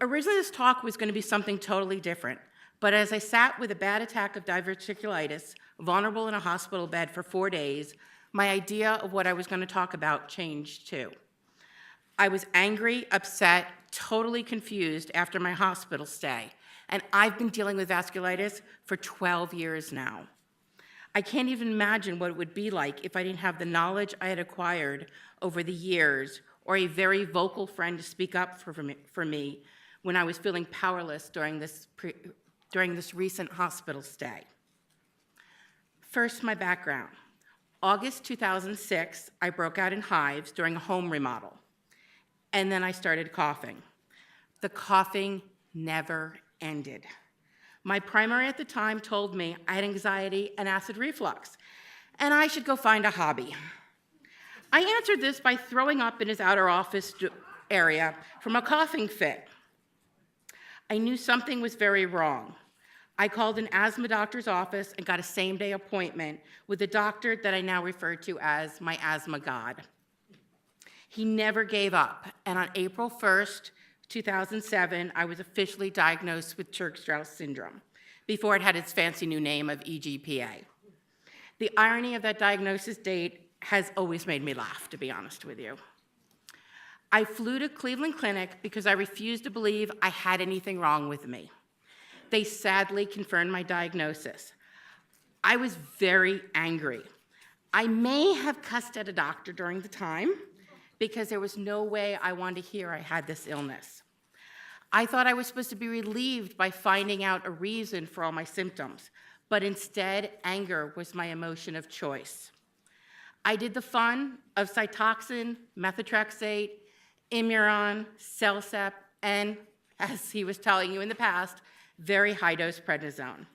Originally, this talk was going to be something totally different, but as I sat with a bad attack of diverticulitis, vulnerable in a hospital bed for 4 days, my idea of what I was going to talk about changed too. I was angry, upset, totally confused after my hospital stay, and I've been dealing with vasculitis for 12 years now. I can't even imagine what it would be like if I didn't have the knowledge I had acquired over the years or a very vocal friend to speak up for me when I was feeling powerless during this recent hospital stay. First, my background. August 2006, I broke out in hives during a home remodel, and then I started coughing. The coughing never ended. My primary at the time told me I had anxiety and acid reflux, and I should go find a hobby. I answered this by throwing up in his outer office area from a coughing fit. I knew something was very wrong. I called an asthma doctor's office and got a same-day appointment with a doctor that I now refer to as my asthma god. He never gave up, and on April 1st, 2007, I was officially diagnosed with Church-Strauss syndrome, before it had its fancy new name of EGPA. The irony of that diagnosis date has always made me laugh, to be honest with you. I flew to Cleveland Clinic because I refused to believe I had anything wrong with me. They sadly confirmed my diagnosis. I was very angry. I may have cussed at a doctor during the time because there was no way I wanted to hear I had this illness. I thought I was supposed to be relieved by finding out a reason for all my symptoms, but instead, anger was my emotion of choice. I did the fun of Cytoxan, methotrexate, Imuron, Celsep, and, as he was telling you in the past, very high-dose prednisone.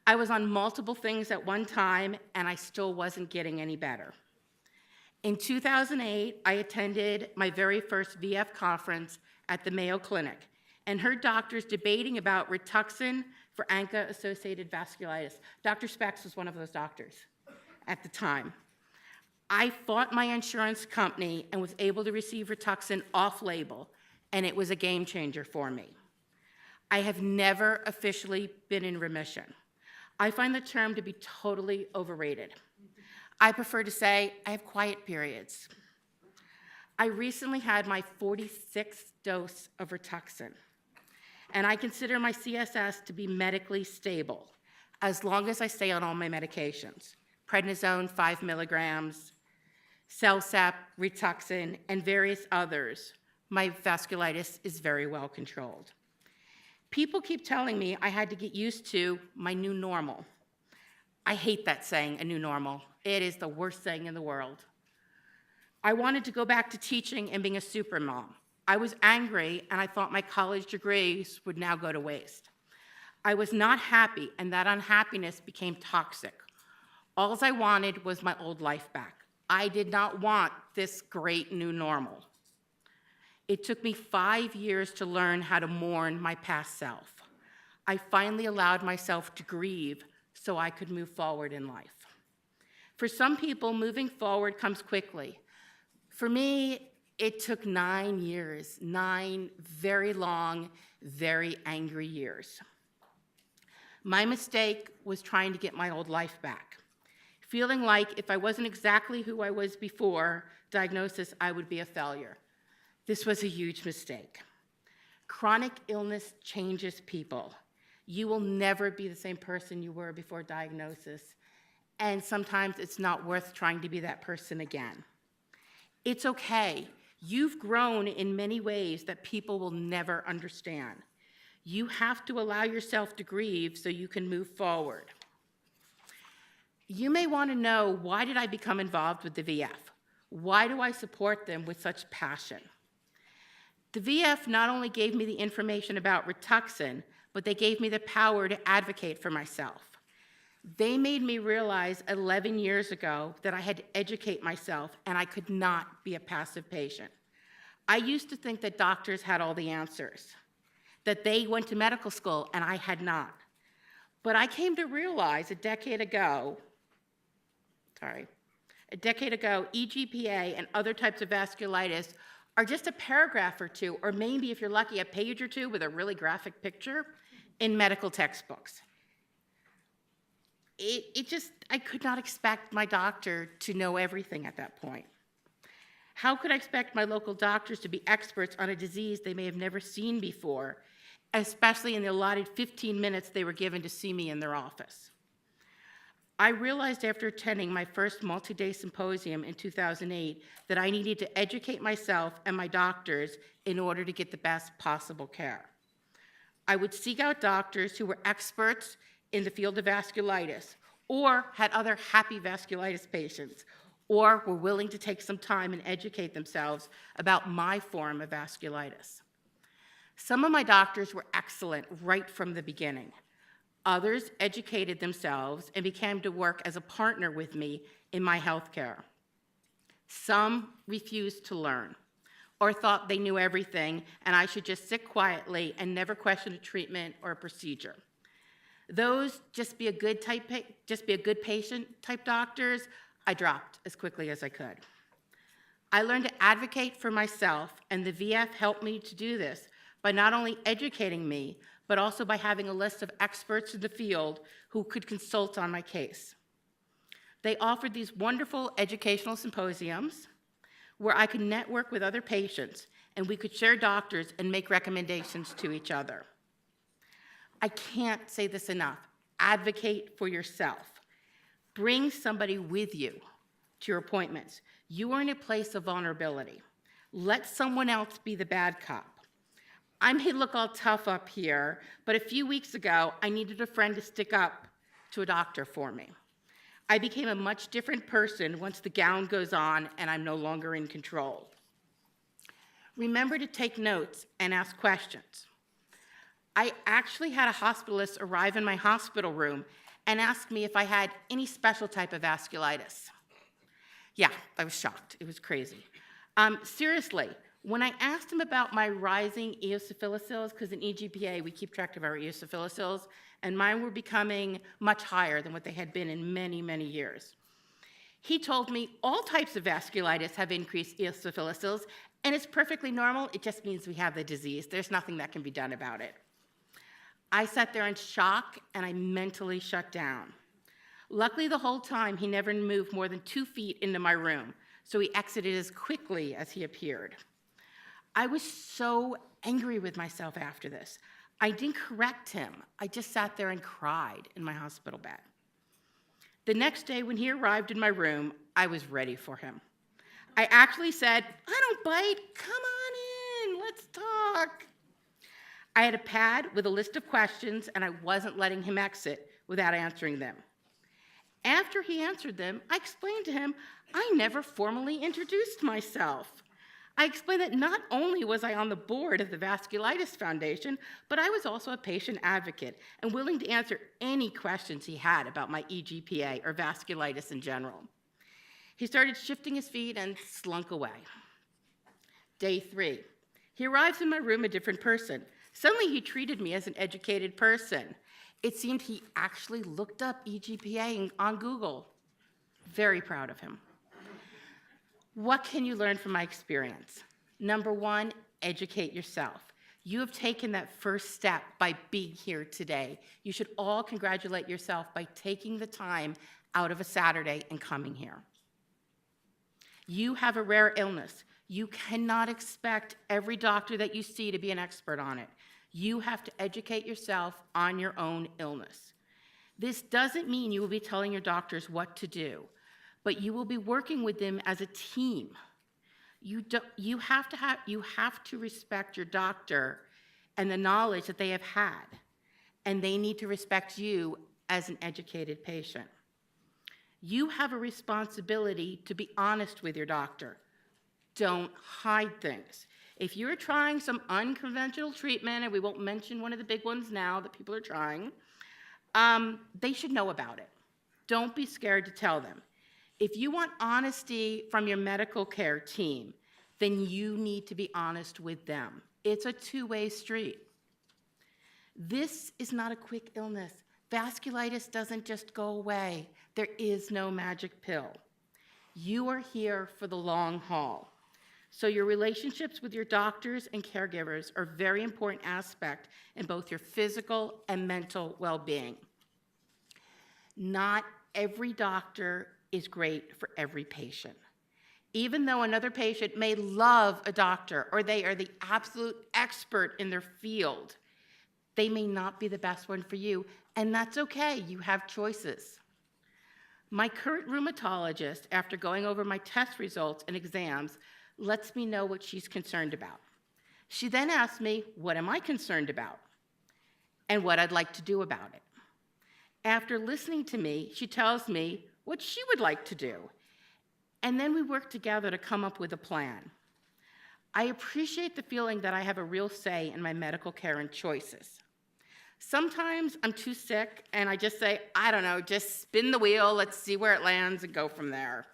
I was on multiple things at one time, and I still wasn't getting any better. In 2008, I attended my very first VF conference at the Mayo Clinic and heard doctors debating about Rituxan for ANCA-associated vasculitis. Dr. Specs was one of those doctors at the time. I fought my insurance company and was able to receive Rituxan off-label, and it was a game changer for me. I have never officially been in remission. I find the term to be totally overrated. I prefer to say I have quiet periods. I recently had my 46th dose of Rituxan, and I consider my CSS to be medically stable as long as I stay on all my medications. Prednisone, 5 milligrams, Celsep, Rituxan, and various others. My vasculitis is very well controlled. People keep telling me I had to get used to my new normal. I hate that saying, a new normal. It is the worst thing in the world. I wanted to go back to teaching and being a super mom. I was angry, and I thought my college degrees would now go to waste. I was not happy, and that unhappiness became toxic. All I wanted was my old life back. I did not want this great new normal. It took me 5 years to learn how to mourn my past self. I finally allowed myself to grieve so I could move forward in life. For some people, moving forward comes quickly. For me, it took 9 years, 9 very long, very angry years. My mistake was trying to get my old life back, feeling like if I wasn't exactly who I was before diagnosis, I would be a failure. This was a huge mistake. Chronic illness changes people. You will never be the same person you were before diagnosis, and sometimes it's not worth trying to be that person again. It's okay. You've grown in many ways that people will never understand. You have to allow yourself to grieve so you can move forward. You may want to know, why did I become involved with the VF? Why do I support them with such passion? The VF not only gave me the information about Rituxan, but they gave me the power to advocate for myself. They made me realize 11 years ago that I had to educate myself and I could not be a passive patient. I used to think that doctors had all the answers, that they went to medical school and I had not. But I came to realize a decade ago, EGPA and other types of vasculitis are just a paragraph or two, or maybe if you're lucky, a page or two with a really graphic picture in medical textbooks. I could not expect my doctor to know everything at that point. How could I expect my local doctors to be experts on a disease they may have never seen before, especially in the allotted 15 minutes they were given to see me in their office? I realized after attending my first multi-day symposium in 2008 that I needed to educate myself and my doctors in order to get the best possible care. I would seek out doctors who were experts in the field of vasculitis, or had other happy vasculitis patients, or were willing to take some time and educate themselves about my form of vasculitis. Some of my doctors were excellent right from the beginning. Others educated themselves and began to work as a partner with me in my healthcare. Some refused to learn, or thought they knew everything and I should just sit quietly and never question a treatment or a procedure. Those just be a good patient type doctors, I dropped as quickly as I could. I learned to advocate for myself, and the VF helped me to do this by not only educating me, but also by having a list of experts in the field who could consult on my case. They offered these wonderful educational symposiums where I could network with other patients, and we could share doctors and make recommendations to each other. I can't say this enough. Advocate for yourself. Bring somebody with you to your appointments. You are in a place of vulnerability. Let someone else be the bad cop. I may look all tough up here, but a few weeks ago, I needed a friend to stick up to a doctor for me. I became a much different person once the gown goes on and I'm no longer in control. Remember to take notes and ask questions. I actually had a hospitalist arrive in my hospital room and ask me if I had any special type of vasculitis. Yeah, I was shocked. It was crazy. Seriously, when I asked him about my rising eosinophils, because in eGPA we keep track of our eosinophils, and mine were becoming much higher than what they had been in many, many years. He told me all types of vasculitis have increased eosinophils, and it's perfectly normal. It just means we have the disease. There's nothing that can be done about it. I sat there in shock, and I mentally shut down. Luckily, the whole time, he never moved more than 2 feet into my room, so he exited as quickly as he appeared. I was so angry with myself after this. I didn't correct him. I just sat there and cried in my hospital bed. The next day, when he arrived in my room, I was ready for him. I actually said, "I don't bite. Come on in. Let's talk." I had a pad with a list of questions, and I wasn't letting him exit without answering them. After he answered them, I explained to him I never formally introduced myself. I explained that not only was I on the board of the Vasculitis Foundation, but I was also a patient advocate and willing to answer any questions he had about my eGPA or vasculitis in general. He started shifting his feet and slunk away. Day 3. He arrives in my room a different person. Suddenly, he treated me as an educated person. It seemed he actually looked up eGPA on Google. Very proud of him. What can you learn from my experience? Number 1, educate yourself. You have taken that first step by being here today. You should all congratulate yourself by taking the time out of a Saturday and coming here. You have a rare illness. You cannot expect every doctor that you see to be an expert on it. You have to educate yourself on your own illness. This doesn't mean you will be telling your doctors what to do, but you will be working with them as a team. You have to respect your doctor and the knowledge that they have had, and they need to respect you as an educated patient. You have a responsibility to be honest with your doctor. Don't hide things. If you're trying some unconventional treatment, and we won't mention one of the big ones now that people are trying, they should know about it. Don't be scared to tell them. If you want honesty from your medical care team, then you need to be honest with them. It's a two-way street. This is not a quick illness. Vasculitis doesn't just go away. There is no magic pill. You are here for the long haul. So your relationships with your doctors and caregivers are a very important aspect in both your physical and mental well-being. Not every doctor is great for every patient. Even though another patient may love a doctor or they are the absolute expert in their field, they may not be the best one for you, and that's okay. You have choices. My current rheumatologist, after going over my test results and exams, lets me know what she's concerned about. She then asks me, what am I concerned about? And what I'd like to do about it. After listening to me, she tells me what she would like to do. And then we work together to come up with a plan. I appreciate the feeling that I have a real say in my medical care and choices. Sometimes I'm too sick and I just say, I don't know, just spin the wheel, let's see where it lands and go from there.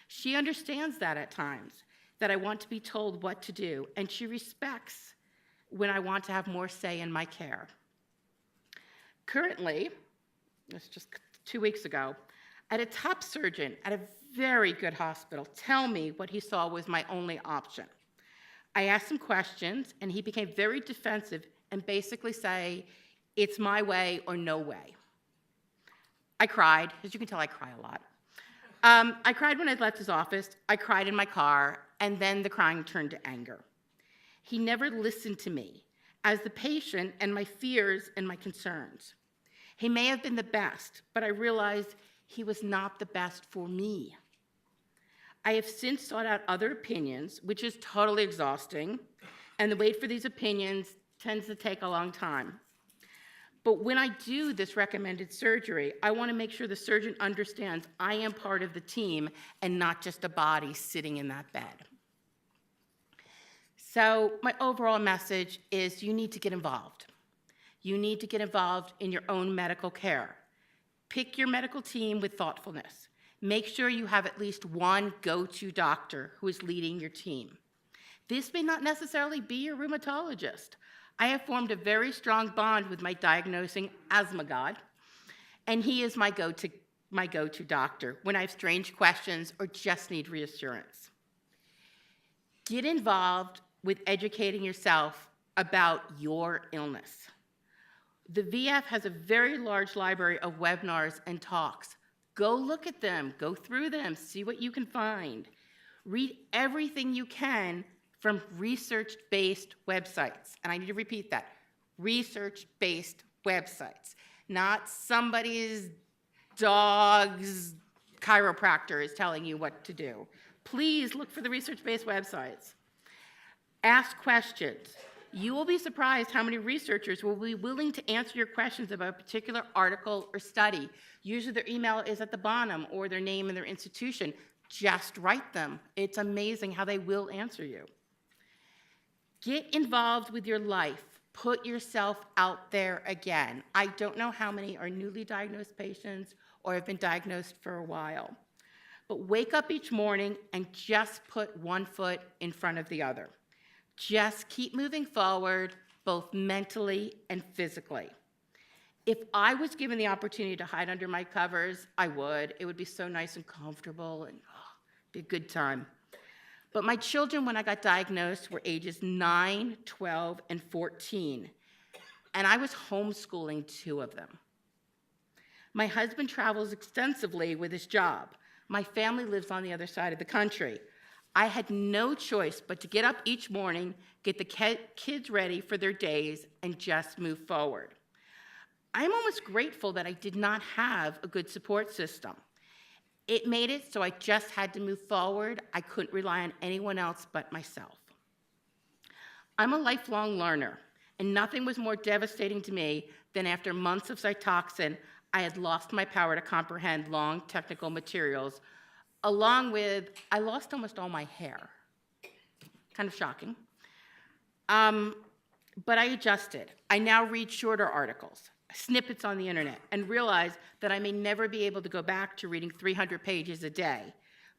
She understands that at times, that I want to be told what to do, and she respects when I want to have more say in my care. Currently, this just 2 weeks ago, I had a top surgeon at a very good hospital tell me what he saw was my only option. I asked him questions, and he became very defensive and basically say, it's my way or no way. I cried. As you can tell, I cry a lot. I cried when I left his office. I cried in my car, and then the crying turned to anger. He never listened to me as the patient and my fears and my concerns. He may have been the best, but I realized he was not the best for me. I have since sought out other opinions, which is totally exhausting, and the wait for these opinions tends to take a long time. But when I do this recommended surgery, I want to make sure the surgeon understands I am part of the team and not just a body sitting in that bed. So my overall message is you need to get involved. You need to get involved in your own medical care. Pick your medical team with thoughtfulness. Make sure you have at least one go-to doctor who is leading your team. This may not necessarily be your rheumatologist. I have formed a very strong bond with my diagnosing asthma god, and he is my go-to doctor when I have strange questions or just need reassurance. Get involved with educating yourself about your illness. The VF has a very large library of webinars and talks. Go look at them, go through them, see what you can find. Read everything you can from research-based websites. And I need to repeat that, research-based websites, not somebody's dog's chiropractor is telling you what to do. Please look for the research-based websites. Ask questions. You will be surprised how many researchers will be willing to answer your questions about a particular article or study. Usually their email is at the bottom or their name and their institution. Just write them. It's amazing how they will answer you. Get involved with your life. Put yourself out there again. I don't know how many are newly diagnosed patients or have been diagnosed for a while. But wake up each morning and just put one foot in front of the other. Just keep moving forward, both mentally and physically. If I was given the opportunity to hide under my covers, I would. It would be so nice and comfortable and be a good time. But my children, when I got diagnosed, were ages 9, 12, and 14, and I was homeschooling 2 of them. My husband travels extensively with his job. My family lives on the other side of the country. I had no choice but to get up each morning, get the kids ready for their days, and just move forward. I'm almost grateful that I did not have a good support system. It made it so I just had to move forward. I couldn't rely on anyone else but myself. I'm a lifelong learner, and nothing was more devastating to me than after months of Cytoxan, I had lost my power to comprehend long technical materials, along with, I lost almost all my hair. Kind of shocking. But I adjusted. I now read shorter articles, snippets on the internet, and realize that I may never be able to go back to reading 300 pages a day,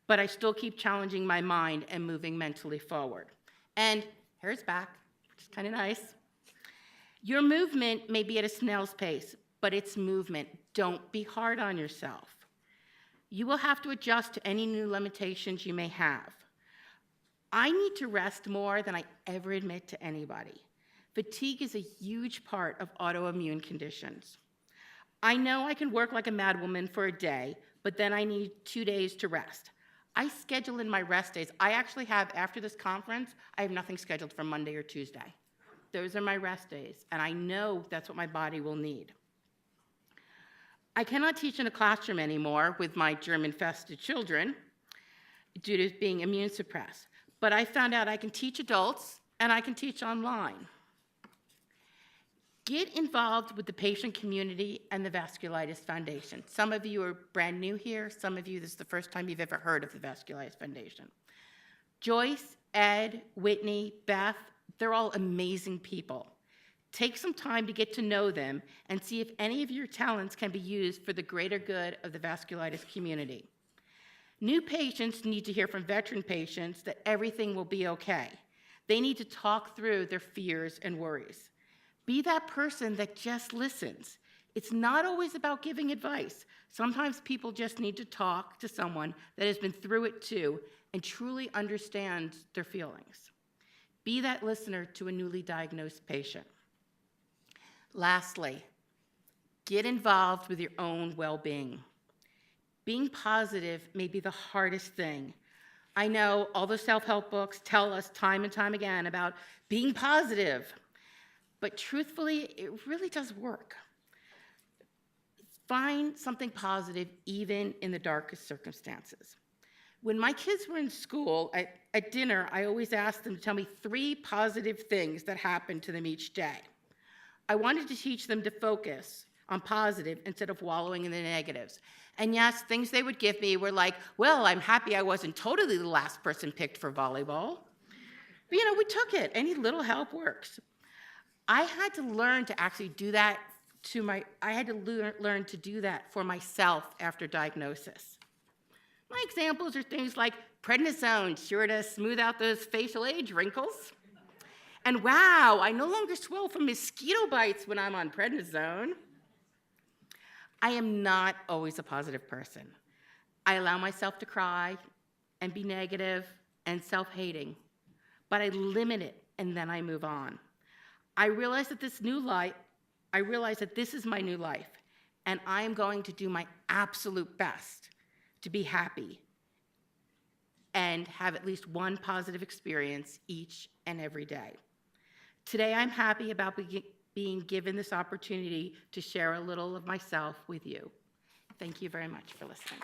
but I still keep challenging my mind and moving mentally forward. And hair's back, which is kind of nice. Your movement may be at a snail's pace, but it's movement. Don't be hard on yourself. You will have to adjust to any new limitations you may have. I need to rest more than I ever admit to anybody. Fatigue is a huge part of autoimmune conditions. I know I can work like a madwoman for a day, but then I need 2 days to rest. I schedule in my rest days. I actually have, after this conference, I have nothing scheduled for Monday or Tuesday. Those are my rest days, and I know that's what my body will need. I cannot teach in a classroom anymore with my germ-infested children due to being immune suppressed, but I found out I can teach adults and I can teach online. Get involved with the patient community and the Vasculitis Foundation. Some of you are brand new here. Some of you, this is the first time you've ever heard of the Vasculitis Foundation. Joyce, Ed, Whitney, Beth, they're all amazing people. Take some time to get to know them and see if any of your talents can be used for the greater good of the vasculitis community. New patients need to hear from veteran patients that everything will be okay. They need to talk through their fears and worries. Be that person that just listens. It's not always about giving advice. Sometimes people just need to talk to someone that has been through it too and truly understands their feelings. Be that listener to a newly diagnosed patient. Lastly, get involved with your own well-being. Being positive may be the hardest thing. I know all the self-help books tell us time and time again about being positive, but truthfully, it really does work. Find something positive even in the darkest circumstances. When my kids were in school, at dinner, I always asked them to tell me 3 positive things that happened to them each day. I wanted to teach them to focus on positive instead of wallowing in the negatives. And yes, things they would give me were like, well, I'm happy I wasn't totally the last person picked for volleyball. But we took it. Any little help works. I had to learn to actually do that learn to do that for myself after diagnosis. My examples are things like prednisone, sure to smooth out those facial age wrinkles. And wow, I no longer swell from mosquito bites when I'm on prednisone. I am not always a positive person. I allow myself to cry and be negative and self-hating, but I limit it and then I move on. I realize that this is my new life, and I am going to do my absolute best to be happy and have at least one positive experience each and every day. Today, I'm happy about being given this opportunity to share a little of myself with you. Thank you very much for listening.